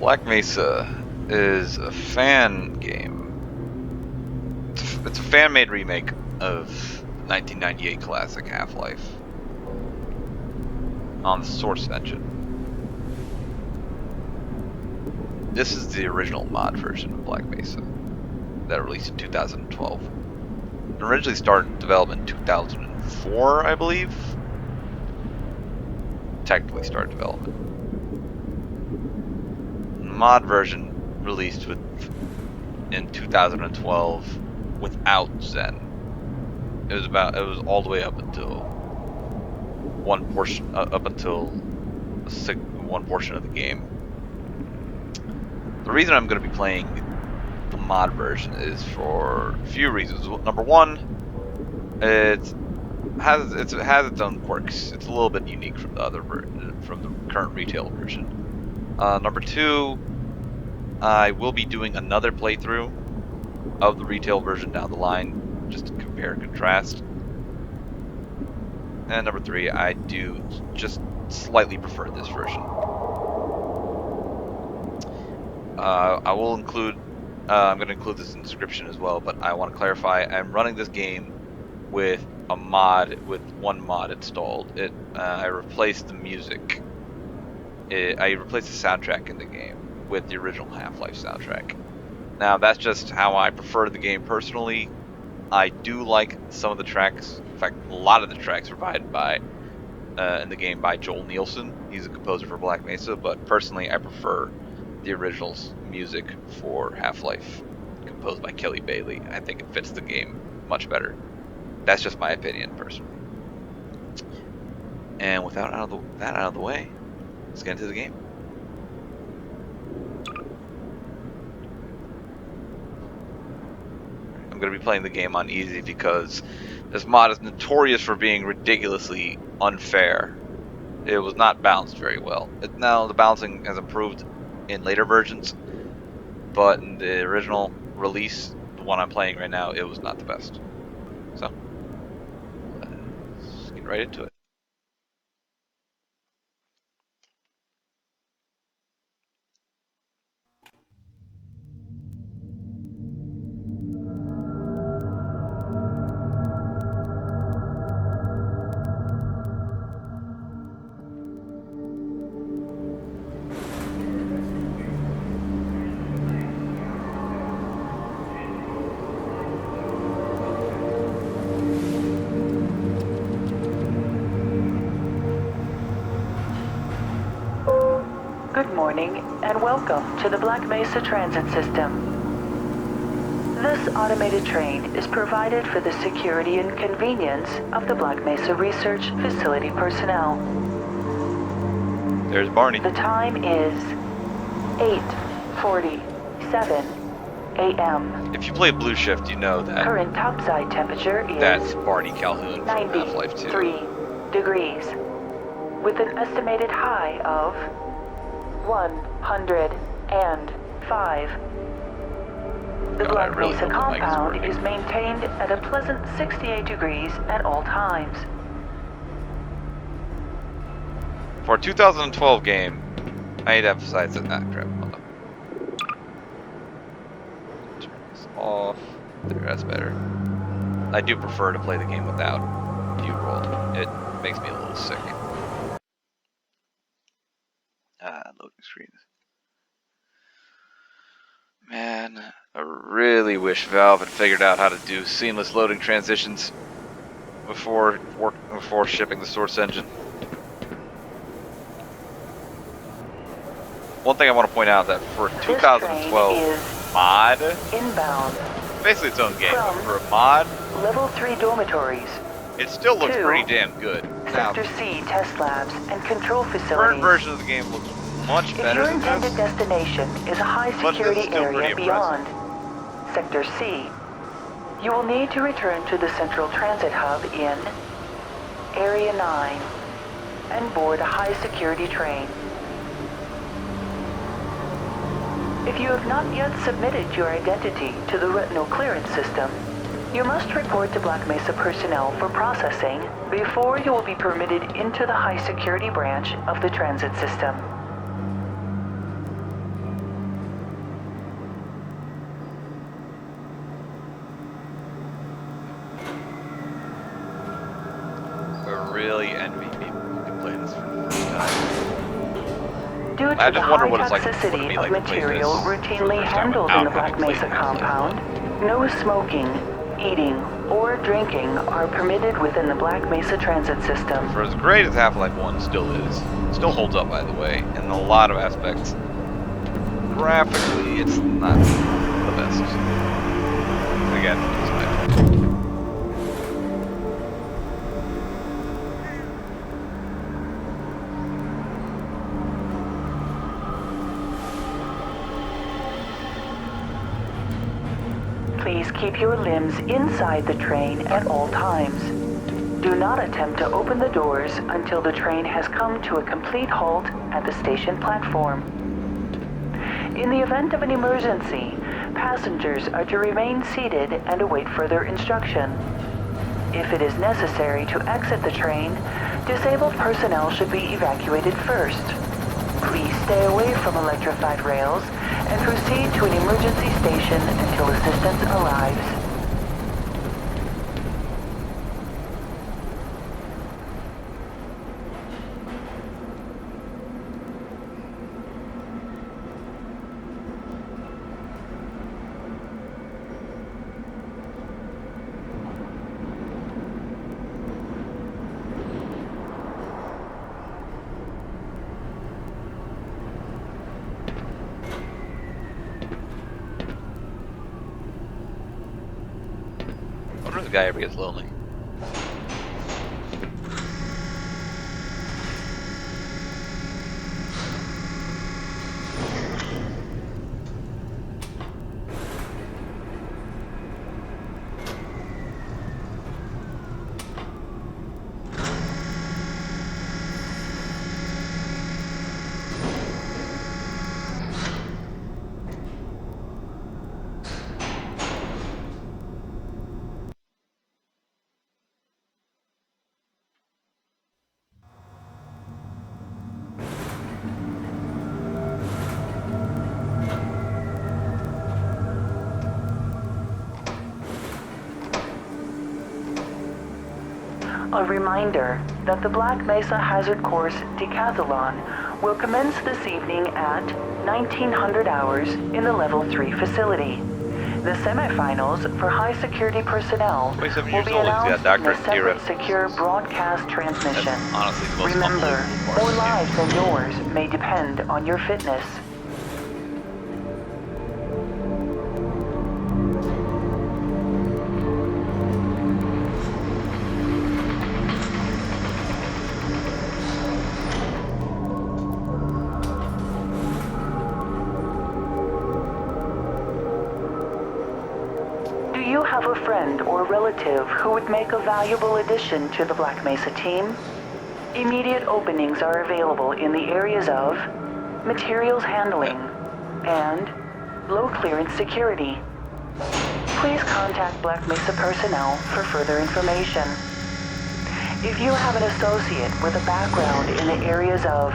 Black Mesa is a fan game. It's a fan-made remake of the 1998 classic Half-Life on the Source engine. This is the original mod version of Black Mesa that released in 2012. It originally started development in 2004, I believe. Technically started development. The mod version released in 2012 without Zen. It was all the way up until one portion of the game. The reason I'm going to be playing the mod version is for a few reasons. Number one, it has its own quirks. It's a little bit unique from the current retail version. Number two, I will be doing another playthrough of the retail version down the line, just to compare and contrast. And number three, I do just slightly prefer this version. I'm going to include this in the description as well, but I want to clarify, I'm running this game with one mod installed. I replaced the music. I replaced the soundtrack in the game with the original Half-Life soundtrack. Now, that's just how I prefer the game personally. I do like some of the tracks. In fact, a lot of the tracks provided in the game by Joel Nielsen. He's a composer for Black Mesa, but personally, I prefer the original's music for Half-Life, composed by Kelly Bailey. I think it fits the game much better. That's just my opinion, personally. And with that out of the way, let's get into the game. I'm going to be playing the game on easy because this mod is notorious for being ridiculously unfair. It was not balanced very well. Now the balancing has improved in later versions, but in the original release, the one I'm playing right now, it was not the best. So, let's get right into it. Good morning and welcome to the Black Mesa Transit System. This automated train is provided for the security and convenience of the Black Mesa Research Facility personnel. There's Barney. The time is 8:47 a.m. If you play Blue Shift, you know that Current topside temperature is that's Barney Calhoun from Half-Life 2. 93 degrees, with an estimated high of 105. The Black Mesa compound is maintained at a pleasant 68 degrees at all times. For a 2012 game, I need to emphasize that. Crap. Hold on. Turn this off. There, that's better. I do prefer to play the game without view rolled. It makes me a little sick. Loading screens. Man, I really wish Valve had figured out how to do seamless loading transitions before shipping the Source engine. One thing I want to point out that for 2012 mod, inbound, basically its own game, but for a mod, level 3 dormitories, it still looks pretty damn good. Sector Now, C test labs and control the facilities. current version of the game looks much better If your than intended this. destination is a high security area beyond Sector C, you will need to return to the Central Transit Hub in Area 9 and board a high security train. If you have not yet submitted your identity to the retinal clearance system, you must report to Black Mesa personnel for processing before you will be permitted into the high security branch of the transit system. Due to I the just wonder high what it's like to toxicity me, of like, to play this material for the routinely first time handled in the without having Black played Mesa any of this stuff. compound, no smoking, eating, or drinking are permitted within the Black Mesa transit system. For as great as Half-Life 1 still is, still holds up, by the way, in a lot of aspects. Graphically, it's not the best. Again, just my opinion. Please keep your limbs inside the train at all times. Do not attempt to open the doors until the train has come to a complete halt at the station platform. In the event of an emergency, passengers are to remain seated and await further instruction. If it is necessary to exit the train, disabled personnel should be evacuated first. Please stay away from electrified rails and proceed to an emergency station until assistance arrives. I wonder if the guy ever gets lonely. A reminder that the Black Mesa Hazard Course Decathlon will commence this evening at 1900 hours in the Level 3 facility. The semifinals for high security personnel 27 will years be old, he's got announced in doctorate a in separate theoretical secure physics. broadcast transmission. That's honestly the most Remember, unbelievable part more of the game. lives than yours may depend on your fitness. Do you have a friend or relative who would make a valuable addition to the Black Mesa team? Immediate openings are available in the areas of materials handling and low clearance security. Please contact Black Mesa personnel for further information. If you have an associate with a background in the areas of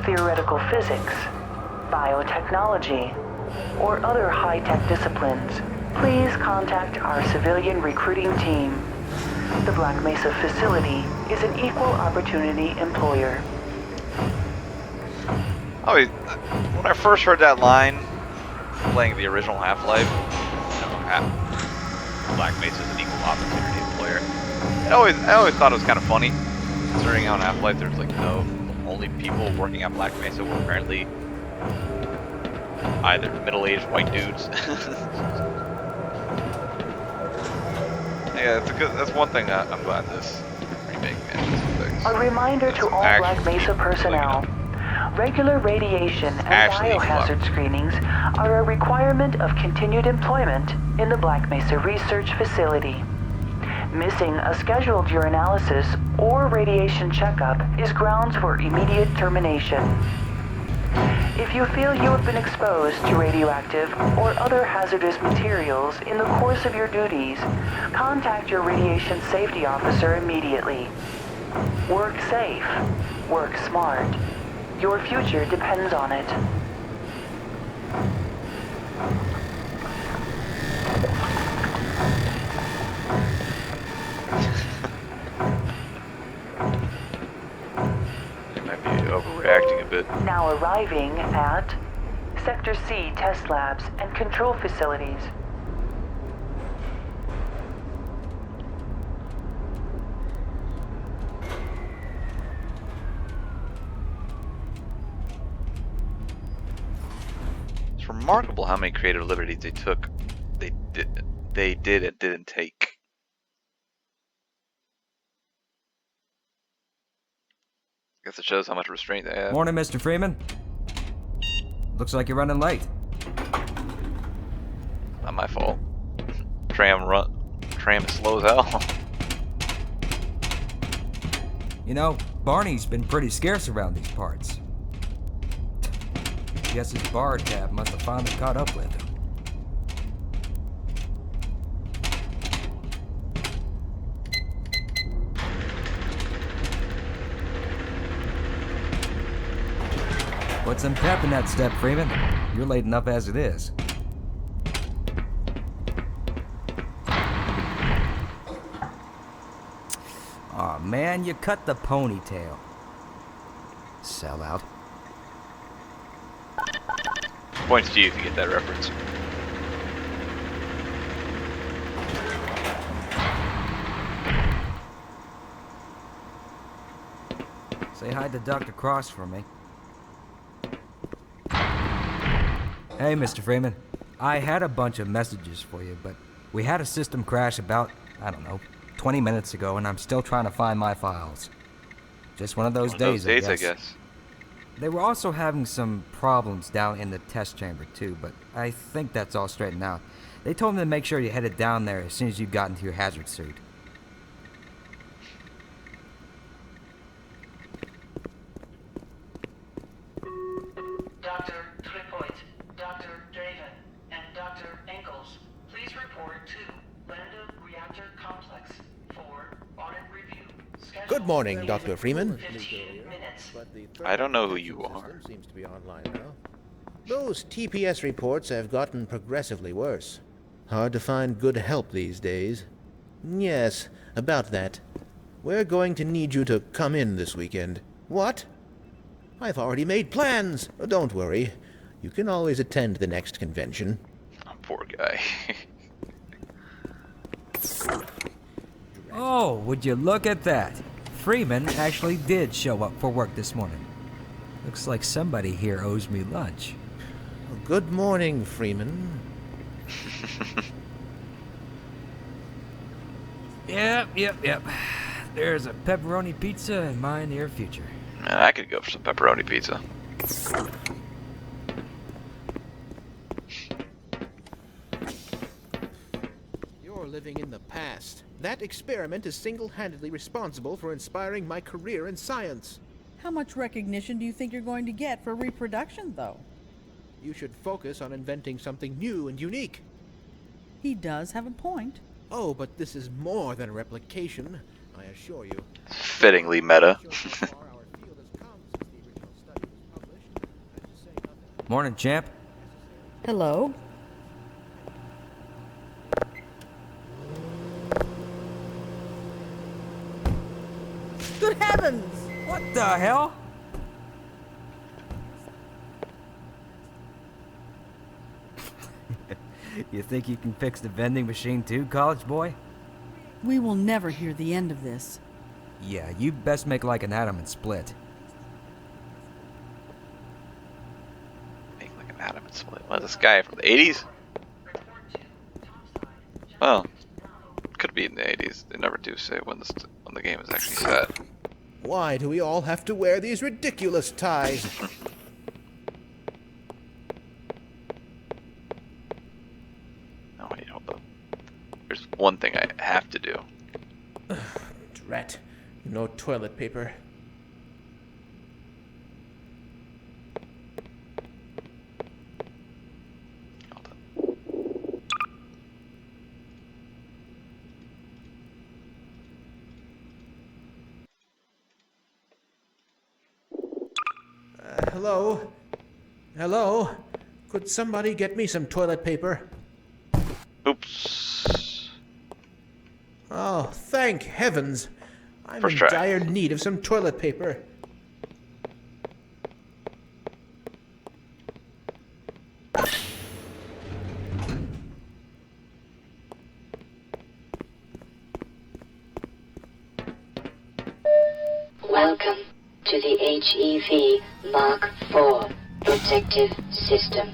theoretical physics, biotechnology, or other high-tech disciplines, please contact our civilian recruiting team. The Black Mesa facility is an equal opportunity employer. Oh, when I first heard that line, playing the original Half-Life, Black Mesa is an equal opportunity employer. I always thought it was kind of funny, considering how in Half-Life there's like the only people working at Black Mesa were apparently either middle-aged white dudes. Yeah, that's one thing I'm glad this remake manages to fix. A reminder to all Black Mesa personnel. Regular radiation and biohazard screenings are a requirement of continued employment in the Black Mesa Research Facility. Missing a scheduled urinalysis or radiation checkup is grounds for immediate termination. If you feel you have been exposed to radioactive or other hazardous materials in the course of your duties, contact your radiation safety officer immediately. Work safe. Work smart. Your future depends on it. You might be overreacting a bit. Now a arriving at Sector C test labs and control facilities. It's remarkable how many creative liberties they took. They did and didn't take. I guess it shows how much restraint they have. Morning, Mr. Freeman. Looks like you're running late. Not my fault. Tram is slow as hell. You know, Barney's been pretty scarce around these parts. Guess his bar tab must have finally caught up with him. Put some pep in that step, Freeman. You're late enough as it is. Aw, man, you cut the ponytail. Sellout. Points to you if you get that reference. Say hi to Dr. Cross for me. Hey, Mr. Freeman. I had a bunch of messages for you, but we had a system crash about, I don't know, 20 minutes ago, and I'm still trying to find my files. Just one of those days, I guess. They were also having some problems down in the test chamber, too, but I think that's all straightened out. They told me to make sure you headed down there as soon as you got into your hazard suit. Dr. Tripoit, Dr. Draven, and Dr. Engels, please report to Lambda Reactor Complex for audit review. Good morning, Dr. Freeman. 15 minutes. I don't know who you are. Seems to be online now. Those TPS reports have gotten progressively worse. Hard to find good help these days. Yes, about that. We're going to need you to come in this weekend. What? I've already made plans. Don't worry. You can always attend the next convention. Oh, poor guy. Oh, would you look at that? Freeman actually did show up for work this morning. Looks like somebody here owes me lunch. Good morning, Freeman. Yep. There's a pepperoni pizza in my near future. Man, I could go for some pepperoni pizza. You're living in the past. That experiment is single-handedly responsible for inspiring my career in science. How much recognition do you think you're going to get for reproduction, though? You should focus on inventing something new and unique. He does have a point. Oh, but this is more than a replication, I assure you. Fittingly meta. Morning, champ. Hello? Good heavens! What the hell? You think you can fix the vending machine too, college boy? We will never hear the end of this. Yeah, you best make like an atom and split. Make like an atom and split. What, this guy from the 80s? Well, could be in the 80s. They never do say when the game is actually set. Why do we all have to wear these ridiculous ties? Oh, wait, hold up. There's one thing I have to do. Drat. No toilet paper. Hold up. Hello? Hello? Could somebody get me some toilet paper? Oops. Oh, thank heavens. I'm First in try. dire need of some toilet paper. the HEV Mark IV protective system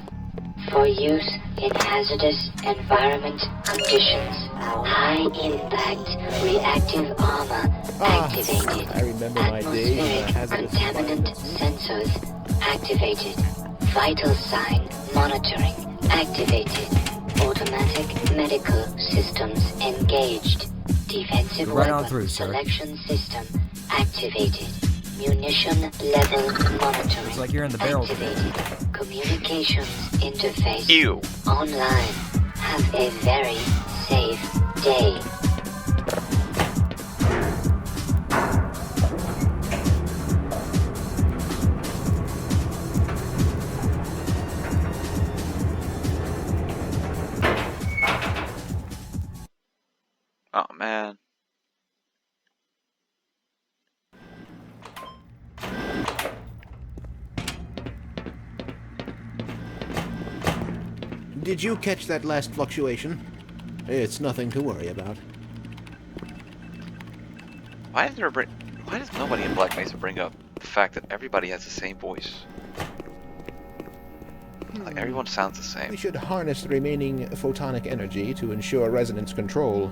for use in hazardous environment conditions. High impact reactive armor activated. I remember my days in the Atmospheric hazardous contaminant sensors activated. Vital sign monitoring activated. Automatic medical systems engaged. Defensive Right on weapon through, sir. selection system activated. Munition level monitoring Looks like you're in the barrel today. activated. Communications interface Ew. online. Have a very safe day. Oh man. Did you catch that last fluctuation? It's nothing to worry about. Why does nobody in Black Mesa bring up the fact that everybody has the same voice? Like everyone sounds the We same. should harness the remaining photonic energy to ensure resonance control.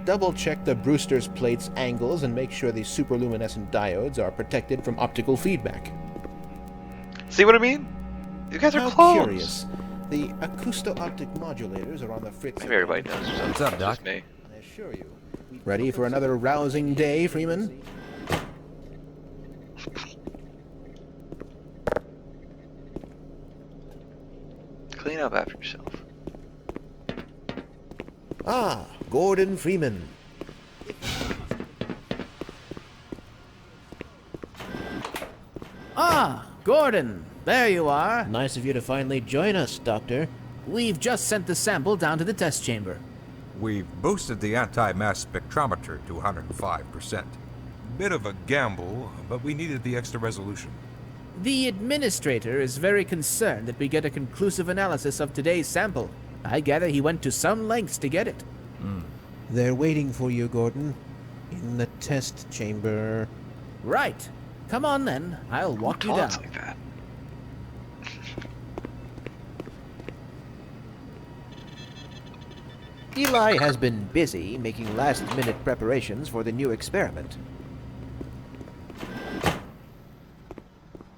Double-check the Brewster's plate's angles and make sure the superluminescent diodes are protected from optical feedback. See what I mean? You guys are How clones. curious. The acousto-optic modulators are on the fritz. Maybe everybody knows. So What's up, it's Doc? just me. I assure you. Ready for another rousing day, Freeman? Clean up after yourself. Ah, Gordon Freeman. Ah, Gordon, there you are. Nice of you to finally join us, Doctor. We've just sent the sample down to the test chamber. We've boosted the anti-mass spectrometer to 105%. Bit of a gamble, but we needed the extra resolution. The administrator is very concerned that we get a conclusive analysis of today's sample. I gather he went to some lengths to get it. They're waiting for you, Gordon. In the test chamber. Right. Come on then, I'll walk you down. Talks like that. Eli has been busy making last-minute preparations for the new experiment.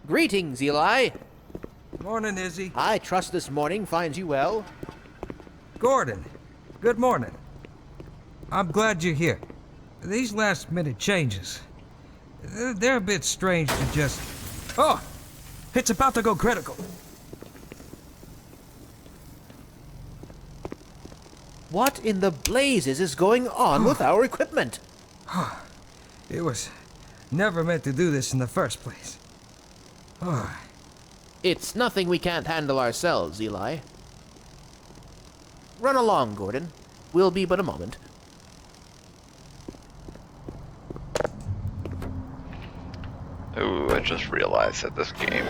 Greetings, Eli. Morning, Izzy. I trust this morning finds you well. Gordon, good morning. I'm glad you're here. These last-minute changes, they're a bit strange to just... Oh! It's about to go critical. What in the blazes is going on with our equipment? It was never meant to do this in the first place. It's nothing we can't handle ourselves, Eli. Run along, Gordon. We'll be but a moment. Ooh, I just realized that this game.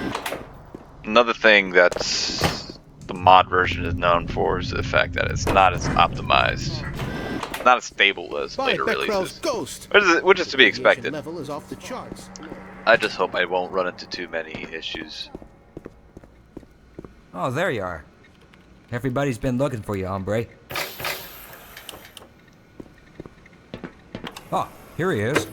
Another thing that's the mod version is known for is the fact that it's not as optimized, not as stable as By later Becquerel's releases, ghost. which is to be Radiation expected. level is off the charts. I just hope I won't run into too many issues. Oh, there you are. Everybody's been looking for you, hombre. Oh, here he is.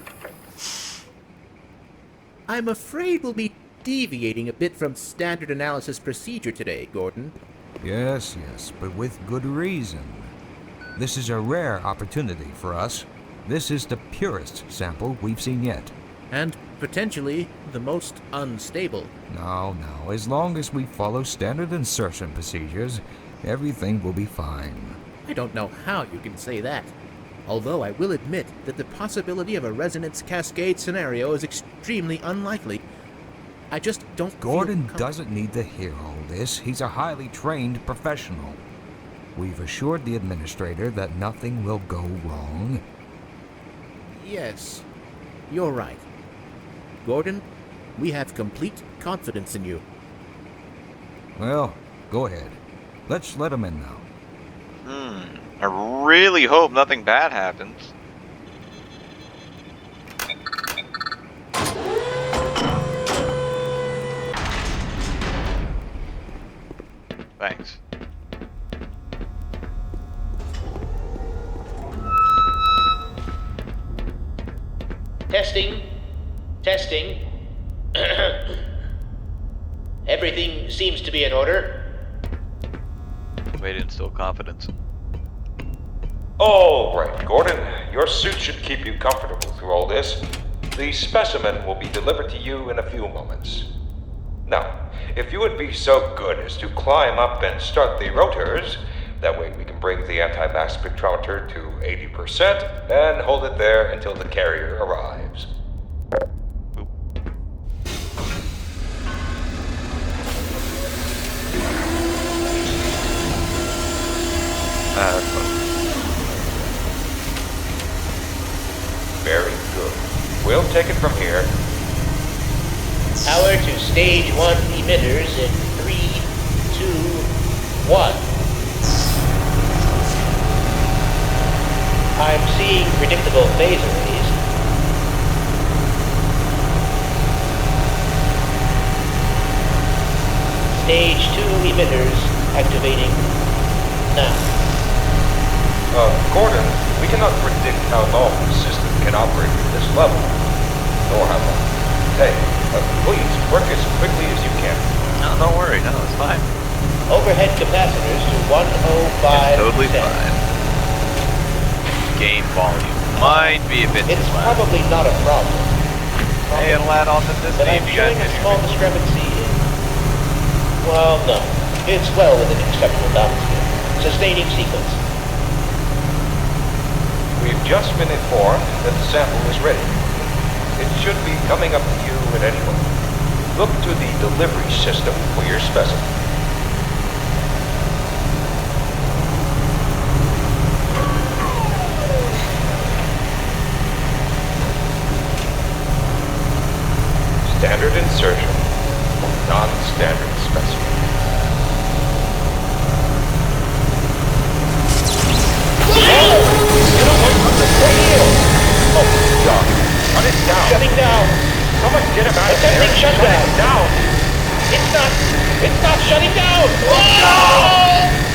I'm afraid we'll be deviating a bit from standard analysis procedure today, Gordon. Yes, but with good reason. This is a rare opportunity for us. This is the purest sample we've seen yet. And potentially the most unstable. No, as long as we follow standard insertion procedures, everything will be fine. I don't know how you can say that. Although I will admit that the possibility of a resonance cascade scenario is extremely unlikely. I just don't Gordon feel doesn't need to hear all this. He's a highly trained professional. We've assured the administrator that nothing will go wrong. Yes, you're right. Gordon, we have complete confidence in you. Well, go ahead. Let's let him in now. I really hope nothing bad happens. Thanks. Testing. Testing. Everything seems to be in order. Way to instill confidence. All right, Gordon. Your suit should keep you comfortable through all this. The specimen will be delivered to you in a few moments. Now, if you would be so good as to climb up and start the rotors, that way we can bring the anti-mass spectrometer to 80% and hold it there until the carrier arrives. That's fun. Very good. We'll take it from here. Power to stage 1 emitters in 3, 2, 1. I'm seeing predictable phase arrays. Stage 2 emitters activating now. Gordon, we cannot predict how long the system can operate at this level, nor how long it will take. Please, work as quickly as you can. No, don't worry. No, it's fine. Overhead capacitors to 105%. It's totally fine. Game volume might be a bit It's too loud. probably not a problem. Hey, it'll add authenticity But I'm if you guys showing a can small hear me. discrepancy in... Well, no. It's well within acceptable bounds here. Sustaining sequence. We've just been informed that the sample is ready. It should be coming up to you at any moment. Look to the delivery system for your specimen. Standard insertion, non-standard specimen. Oh, God. Shut it down. Shutting down. Someone get him out of there. Attempting Shut shutdown. it down. It's not shutting down. Oh, no!